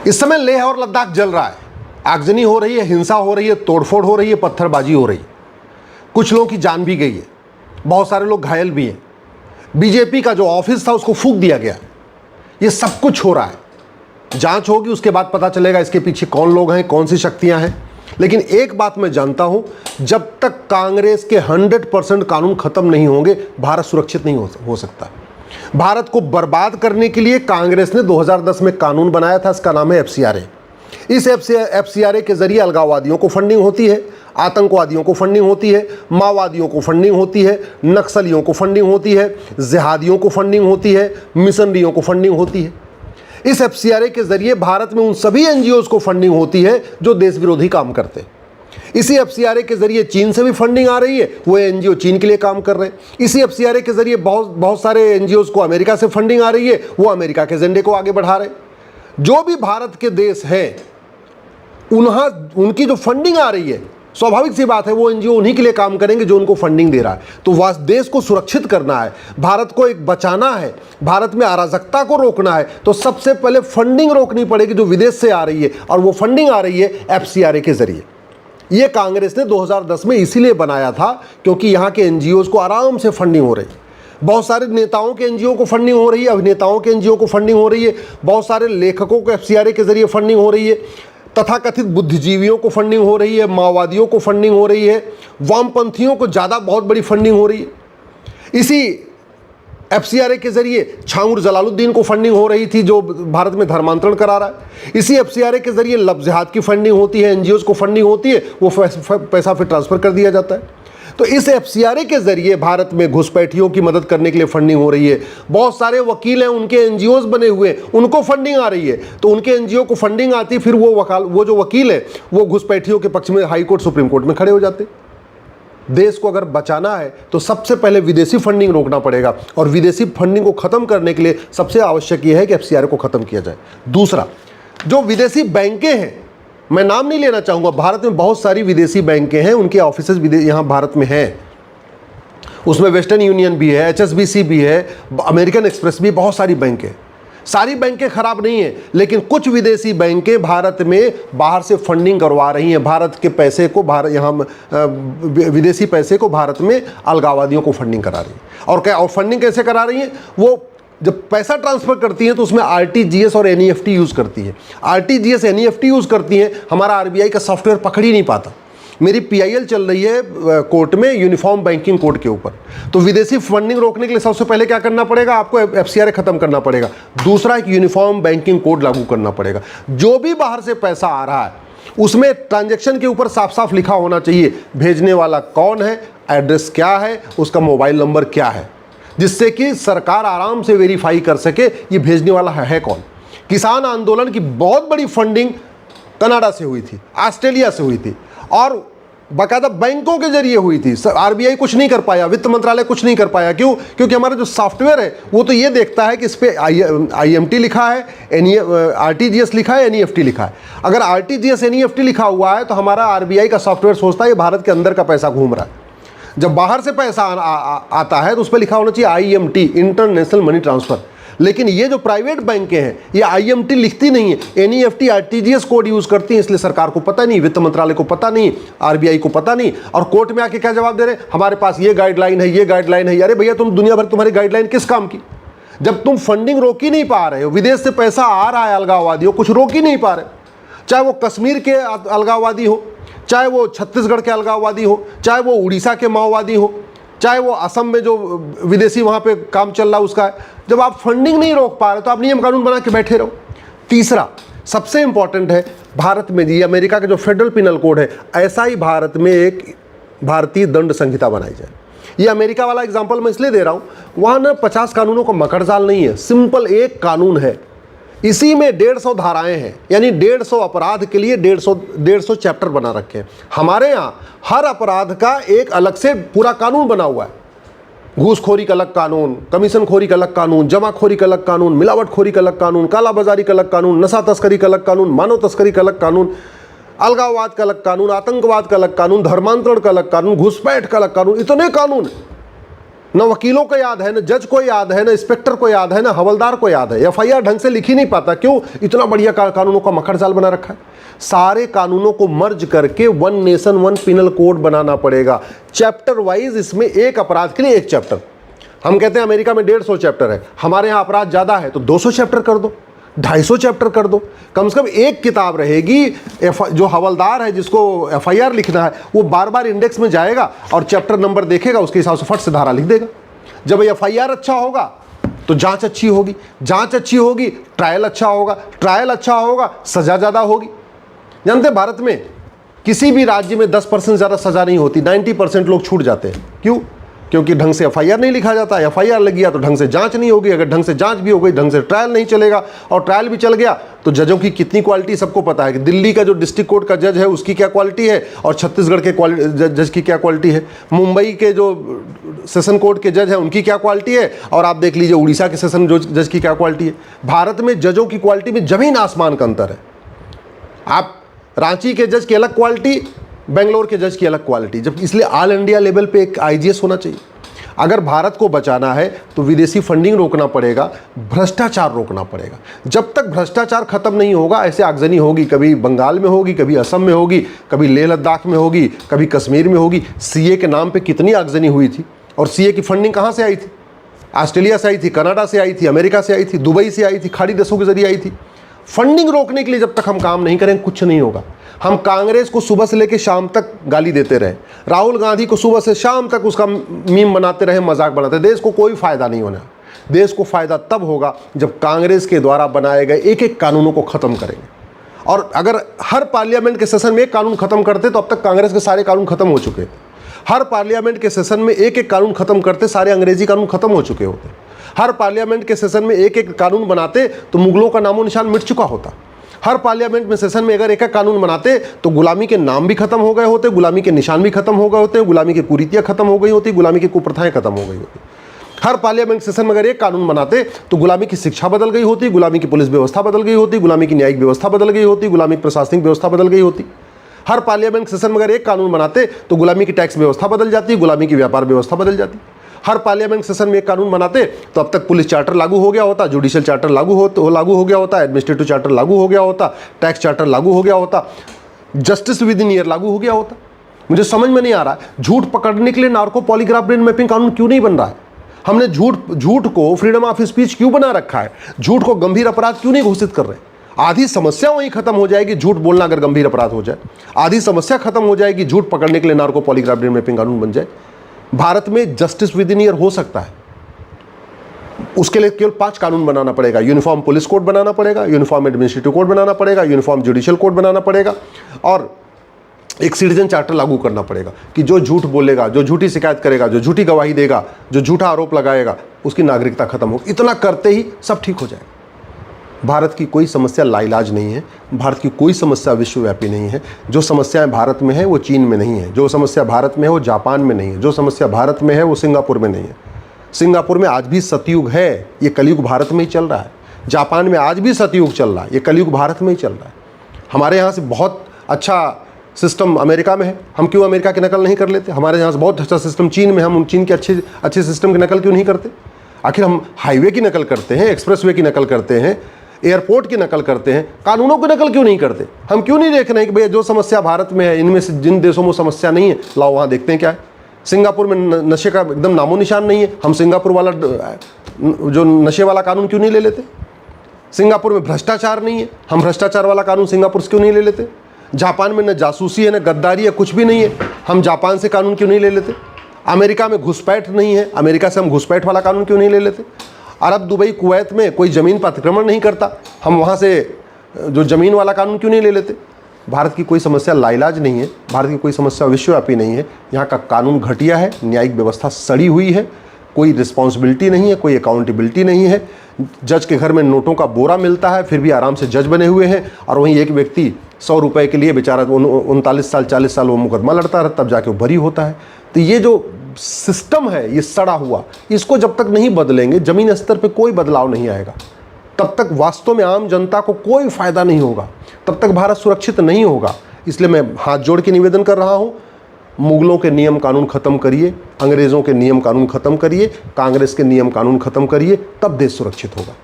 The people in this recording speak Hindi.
इस समय लेह और लद्दाख जल रहा है, आगजनी हो रही है, हिंसा हो रही है, तोड़फोड़ हो रही है, पत्थरबाजी हो रही है, कुछ लोगों की जान भी गई है, बहुत सारे लोग घायल भी हैं। बीजेपी का जो ऑफिस था उसको फूंक दिया गया। ये सब कुछ हो रहा है, जांच होगी, उसके बाद पता चलेगा इसके पीछे कौन लोग हैं, कौन सी शक्तियां हैं। लेकिन एक बात मैं जानता हूं, जब तक कांग्रेस के 100% कानून खत्म नहीं होंगे, भारत सुरक्षित नहीं हो सकता। भारत को बर्बाद करने के लिए कांग्रेस ने 2010 में कानून बनाया था, इसका नाम है FCRA। इस FCRA के जरिए अलगाववादियों को फंडिंग होती है, आतंकवादियों को फंडिंग होती है, माओवादियों को फंडिंग होती है, नक्सलियों को फंडिंग होती है, जिहादियों को फंडिंग होती है, मिशनरियों को फंडिंग होती है। इस FCRA के जरिए भारत में उन सभी NGOs को फंडिंग होती है जो देश विरोधी काम करते हैं। इसी FCRA के जरिए चीन से भी फंडिंग आ रही है, वो NGO चीन के लिए काम कर रहे हैं। इसी FCRA के जरिए बहुत सारे NGOs को अमेरिका से फंडिंग आ रही है, वो अमेरिका के एजेंडे को आगे बढ़ा रहे हैं। जो भी भारत के देश हैं, उनकी जो फंडिंग आ रही है, स्वाभाविक सी बात है वो NGO उन्हीं के लिए काम करेंगे जो उनको फंडिंग दे रहा है। तो देश को सुरक्षित करना है, भारत को एक बचाना है, भारत में अराजकता को रोकना है, तो सबसे पहले फंडिंग रोकनी पड़ेगी जो विदेश से आ रही है, और वो फंडिंग आ रही है FCRA के जरिए। ये कांग्रेस ने 2010 में इसीलिए बनाया था क्योंकि यहाँ के NGOs को आराम से फंडिंग हो रही है। बहुत सारे नेताओं के NGO को फंडिंग हो रही है, अभिनेताओं के NGO को फंडिंग हो रही है, बहुत सारे लेखकों को FCRA के जरिए फंडिंग हो रही है, तथाकथित बुद्धिजीवियों को फंडिंग हो रही है, माओवादियों को फंडिंग हो रही है, वामपंथियों को ज़्यादा बहुत बड़ी फंडिंग हो रही है। इसी FCRA के जरिए छाऊर जलालुद्दीन को फंडिंग हो रही थी जो भारत में धर्मांतरण करा रहा है। इसी FCRA के जरिए लव जिहाद की फंडिंग होती है, NGOs को फंडिंग होती है, वो पैसा फिर ट्रांसफ़र कर दिया जाता है। तो इस FCRA के जरिए भारत में घुसपैठियों की मदद करने के लिए फंडिंग हो रही है। बहुत सारे वकील हैं, उनके NGOs बने हुए हैं, उनको फंडिंग आ रही है, तो उनके NGO को फंडिंग आती है, फिर वो जो वकील है वो घुसपैठियों के पक्ष में हाई कोर्ट, सुप्रीम कोर्ट में खड़े हो जाते हैं। देश को अगर बचाना है तो सबसे पहले विदेशी फंडिंग रोकना पड़ेगा, और विदेशी फंडिंग को खत्म करने के लिए सबसे आवश्यक यह है कि FCRA को खत्म किया जाए। दूसरा, जो विदेशी बैंकें हैं, मैं नाम नहीं लेना चाहूँगा, भारत में बहुत सारी विदेशी बैंकें हैं, उनके ऑफिसेज यहाँ भारत में हैं। उसमें वेस्टर्न यूनियन भी है, HSBC भी है, अमेरिकन एक्सप्रेस भी, बहुत सारी बैंकें। सारी बैंकें खराब नहीं हैं, लेकिन कुछ विदेशी बैंकें भारत में बाहर से फंडिंग करवा रही हैं। भारत के पैसे को विदेशी पैसे को भारत में अलगाववादियों को फंडिंग करा रही है। और फंडिंग कैसे करा रही है? वो जब पैसा ट्रांसफ़र करती हैं तो उसमें RTGS और NEFT यूज़ करती है। RTGS NEFT यूज़ करती हैं, हमारा RBI का सॉफ्टवेयर पकड़ ही नहीं पाता। मेरी PIL चल रही है कोर्ट में, यूनिफॉर्म बैंकिंग कोड के ऊपर। तो विदेशी फंडिंग रोकने के लिए सबसे पहले क्या करना पड़ेगा? आपको FCRA खत्म करना पड़ेगा। दूसरा, एक यूनिफॉर्म बैंकिंग कोड लागू करना पड़ेगा। जो भी बाहर से पैसा आ रहा है उसमें ट्रांजैक्शन के ऊपर साफ साफ लिखा होना चाहिए भेजने वाला कौन है, एड्रेस क्या है, उसका मोबाइल नंबर क्या है, जिससे कि सरकार आराम से वेरीफाई कर सके ये भेजने वाला है कौन। किसान आंदोलन की बहुत बड़ी फंडिंग कनाडा से हुई थी, ऑस्ट्रेलिया से हुई थी, और बाकायदा बैंकों के जरिए हुई थी। RBI कुछ नहीं कर पाया, वित्त मंत्रालय कुछ नहीं कर पाया। क्यों? क्योंकि हमारा जो सॉफ्टवेयर है वो तो ये देखता है कि इस पर IMT लिखा है, RTGS लिखा है, NEFT लिखा है। अगर RTGS NEFT लिखा हुआ है तो हमारा RBI का सॉफ्टवेयर सोचता है ये भारत के अंदर का पैसा घूम रहा है। जब बाहर से पैसा आता है तो उस पर लिखा होना चाहिए IMT, इंटरनेशनल मनी ट्रांसफ़र। लेकिन ये जो प्राइवेट बैंकें हैं ये IMT लिखती नहीं है, NEFT RTGS कोड यूज़ करती हैं, इसलिए सरकार को पता नहीं, वित्त मंत्रालय को पता नहीं, RBI को पता नहीं, और कोर्ट में आके क्या जवाब दे रहे हैं? हमारे पास ये गाइडलाइन है, ये गाइडलाइन है। अरे भैया, तुम दुनिया भर तुम्हारी गाइडलाइन किस काम की? जब तुम फंडिंग रोक ही नहीं पा रहे हो, विदेश से पैसा आ रहा है अलगाववादियों, कुछ रोक ही नहीं पा रहे, चाहे वो कश्मीर के अलगाववादी हो, चाहे वो छत्तीसगढ़ के अलगाववादी हो, चाहे वो उड़ीसा के माओवादी हो, चाहे वो असम में जो विदेशी वहाँ पे काम चल रहा है उसका है। जब आप फंडिंग नहीं रोक पा रहे तो आप नियम कानून बना के बैठे रहो। तीसरा, सबसे इंपॉर्टेंट है, भारत में ये अमेरिका का जो फेडरल पिनल कोड है, ऐसा ही भारत में एक भारतीय दंड संहिता बनाई जाए। ये अमेरिका वाला एग्जाम्पल मैं इसलिए दे रहा हूँ, वहाँ ना 50 कानूनों का मकड़जाल नहीं है, सिंपल एक कानून है, इसी में 150 धाराएं हैं, यानी 150 अपराध के लिए 150 चैप्टर बना रखे हैं। हमारे यहाँ हर अपराध का एक अलग से पूरा कानून बना हुआ है। घूसखोरी का अलग कानून, कमीशनखोरी का अलग कानून, जमाखोरी का अलग कानून, मिलावटखोरी का अलग कानून, कालाबाजारी का अलग कानून, नशा तस्करी का अलग कानून, मानव तस्करी का अलग कानून, अलगाववाद का अलग कानून, आतंकवाद का अलग कानून, धर्मांतरण का अलग कानून, घुसपैठ का अलग कानून। इतने कानून न वकीलों को याद है, न जज को याद है, न इंस्पेक्टर को याद है, न हवलदार को याद है। एफआईआर ढंग से लिख ही नहीं पाता। क्यों? इतना बढ़िया कानूनों का मखर जाल बना रखा है। सारे कानूनों को मर्ज करके one nation one penal code बनाना पड़ेगा, चैप्टर वाइज। इसमें एक अपराध के लिए एक चैप्टर। हम कहते हैं अमेरिका में 150 चैप्टर है, हमारे यहाँ अपराध ज़्यादा है तो 200 चैप्टर कर दो, 250 चैप्टर कर दो। कम से कम एक किताब रहेगी। जो हवलदार है जिसको एफआईआर लिखना है वो बार बार इंडेक्स में जाएगा और चैप्टर नंबर देखेगा, उसके हिसाब से फट से धारा लिख देगा। जब एफआईआर अच्छा होगा तो जांच अच्छी होगी, जांच अच्छी होगी ट्रायल अच्छा होगा, ट्रायल अच्छा होगा सजा ज़्यादा होगी। जानते हैं भारत में किसी भी राज्य में 10% ज़्यादा सजा नहीं होती, 90% लोग छूट जाते हैं। क्यों? क्योंकि ढंग से एफआईआर नहीं लिखा जाता। एफआईआर लग गया तो ढंग से जांच नहीं होगी, अगर ढंग से जांच भी हो गई ढंग से ट्रायल नहीं चलेगा, और ट्रायल भी चल गया तो जजों की कितनी क्वालिटी सबको पता है कि दिल्ली का जो डिस्ट्रिक्ट कोर्ट का जज है उसकी क्या क्वालिटी है और छत्तीसगढ़ के जज की क्या क्वालिटी है, मुंबई के जो सेशन कोर्ट के जज है उनकी क्या क्वालिटी है, और आप देख लीजिए उड़ीसा के सेशन जज की क्या क्वालिटी है। भारत में जजों की क्वालिटी में जमीन आसमान का अंतर है। आप रांची के जज की अलग क्वालिटी, बेंगलोर के जज की अलग क्वालिटी, जब इसलिए ऑल इंडिया लेवल पे एक आईजीएस होना चाहिए। अगर भारत को बचाना है तो विदेशी फंडिंग रोकना पड़ेगा, भ्रष्टाचार रोकना पड़ेगा। जब तक भ्रष्टाचार खत्म नहीं होगा ऐसे आगजनी होगी, कभी बंगाल में होगी, कभी असम में होगी, कभी लेह लद्दाख में होगी, कभी कश्मीर में होगी। सीए के नाम पे कितनी आगजनी हुई थी, और सीए की फंडिंग कहाँ से आई थी? ऑस्ट्रेलिया से आई थी, कनाडा से आई थी, अमेरिका से आई थी, दुबई से आई थी, खाड़ी देशों के जरिए आई थी। फंडिंग रोकने के लिए जब तक हम काम नहीं करें कुछ नहीं होगा। हम कांग्रेस को सुबह से लेकर शाम तक गाली देते रहे, राहुल गांधी को सुबह से शाम तक उसका मीम बनाते रहे, मजाक बनाते, देश को कोई फायदा नहीं होना। देश को फायदा तब होगा जब कांग्रेस के द्वारा बनाए गए एक एक कानूनों को खत्म करेंगे। और अगर हर पार्लियामेंट के सेशन में एक कानून खत्म करते तो अब तक कांग्रेस के सारे कानून खत्म हो चुके। हर पार्लियामेंट के सेशन में एक एक कानून खत्म करते सारे अंग्रेजी कानून खत्म हो चुके होते। हर पार्लियामेंट के सेशन में एक एक कानून बनाते तो मुगलों का नामो निशान मिट चुका होता। हर पार्लियामेंट में सेशन में अगर एक एक कानून बनाते तो गुलामी के नाम भी खत्म हो गए होते, गुलामी के निशान भी खत्म हो गए होते, गुलामी की कुरीतियां खत्म हो गई होती, गुलामी की कुप्रथाएं खत्म हो गई होती। हर पार्लियामेंट सेशन में अगर एक कानून बनाते तो गुलामी की शिक्षा बदल गई होती, गुलामी की पुलिस व्यवस्था बदल गई होती, गुलामी की न्यायिक व्यवस्था बदल गई होती, गुलामी की प्रशासनिक व्यवस्था बदल गई होती। हर पार्लियामेंट सेशन में अगर एक कानून बनाते तो गुलामी की टैक्स व्यवस्था बदल जाती, गुलामी की व्यापार व्यवस्था बदल जाती। हर पार्लियामेंट सेशन में एक कानून बनाते तो अब तक पुलिस चार्टर लागू हो गया होता, जुडिशियल चार्टर लागू हो गया होता, एडमिनिस्ट्रेटिव चार्टर लागू हो गया होता, टैक्स चार्टर लागू हो गया होता, जस्टिस विद इन ईयर लागू हो गया होता। मुझे समझ में नहीं आ रहा है झूठ पकड़ने के लिए नार्को पॉलीग्राफ ब्रेन मैपिंग कानून क्यों नहीं बन रहा है? हमने झूठ को फ्रीडम ऑफ स्पीच क्यों बना रखा है? झूठ को गंभीर अपराध क्यों नहीं घोषित कर रहे? आधी समस्या वहीं खत्म हो जाएगी झूठ बोलना अगर गंभीर अपराध हो जाए। आधी समस्या खत्म हो जाएगी झूठ पकड़ने के लिए नार्को पॉलीग्राफ ब्रेन मैपिंग कानून बन जाए। भारत में जस्टिस विद इन ईयर हो सकता है, उसके लिए केवल 5 कानून बनाना पड़ेगा। यूनिफॉर्म पुलिस कोड बनाना पड़ेगा, यूनिफॉर्म एडमिनिस्ट्रेटिव कोड बनाना पड़ेगा, यूनिफॉर्म जुडिशियल कोड बनाना पड़ेगा, और एक सिटीजन चार्टर लागू करना पड़ेगा कि जो झूठ बोलेगा, जो झूठी शिकायत करेगा, जो झूठी गवाही देगा, जो झूठा आरोप लगाएगा, उसकी नागरिकता खत्म होगी। इतना करते ही सब ठीक हो जाएगा। भारत की कोई समस्या लाइलाज नहीं है, भारत की कोई समस्या विश्वव्यापी नहीं है। जो समस्याएं भारत में है वो चीन में नहीं है, जो समस्या भारत में है वो जापान में नहीं है, जो समस्या भारत में है वो सिंगापुर में नहीं है। सिंगापुर में आज भी सतयुग है, ये कलयुग भारत में ही चल रहा है। जापान में आज भी सतयुग चल रहा है, ये कलयुग भारत में ही चल रहा है। हमारे यहाँ से बहुत अच्छा सिस्टम अमेरिका में है, हम क्यों अमेरिका की नकल नहीं कर लेते? हमारे यहाँ से बहुत अच्छा सिस्टम चीन में, हम उन चीन के अच्छे सिस्टम की नकल क्यों नहीं करते? आखिर हम हाईवे की नकल करते हैं, एक्सप्रेसवे की नकल करते हैं, एयरपोर्ट की नकल करते हैं, कानूनों की नकल क्यों नहीं करते? हम क्यों नहीं देख रहे हैं कि भैया जो समस्या भारत में है इनमें से जिन देशों में समस्या नहीं है, लाओ वहाँ देखते हैं क्या है। सिंगापुर में नशे का एकदम नामो निशान नहीं है, हम सिंगापुर वाला जो नशे वाला कानून क्यों नहीं ले लेते? सिंगापुर में भ्रष्टाचार नहीं है, हम भ्रष्टाचार वाला कानून सिंगापुर से क्यों नहीं ले लेते? जापान में न जासूसी है, न गद्दारी है, कुछ भी नहीं है, हम जापान से कानून क्यों नहीं ले लेते? अमेरिका में घुसपैठ नहीं है, अमेरिका से हम घुसपैठ वाला कानून क्यों नहीं ले लेते? अरब, दुबई, कुवैत में कोई ज़मीन पर अतिक्रमण नहीं करता, हम वहाँ से जो ज़मीन वाला कानून क्यों नहीं ले लेते? भारत की कोई समस्या लाइलाज नहीं है, भारत की कोई समस्या विश्वव्यापी नहीं है। यहाँ का कानून घटिया है, न्यायिक व्यवस्था सड़ी हुई है, कोई रिस्पॉन्सिबिलिटी नहीं है, कोई अकाउंटेबिलिटी नहीं है। जज के घर में नोटों का बोरा मिलता है, फिर भी आराम से जज बने हुए हैं, और वहीं एक व्यक्ति 100 रुपये के लिए बेचारा 39 साल 40 साल वो मुकदमा लड़ता है, तब जाके वो बरी होता है। तो ये जो सिस्टम है ये सड़ा हुआ, इसको जब तक नहीं बदलेंगे, ज़मीन स्तर पे कोई बदलाव नहीं आएगा, तब तक वास्तव में आम जनता को कोई फ़ायदा नहीं होगा, तब तक भारत सुरक्षित नहीं होगा। इसलिए मैं हाथ जोड़ के निवेदन कर रहा हूँ, मुगलों के नियम कानून ख़त्म करिए, अंग्रेज़ों के नियम कानून ख़त्म करिए, कांग्रेस के नियम कानून ख़त्म करिए, तब देश सुरक्षित होगा।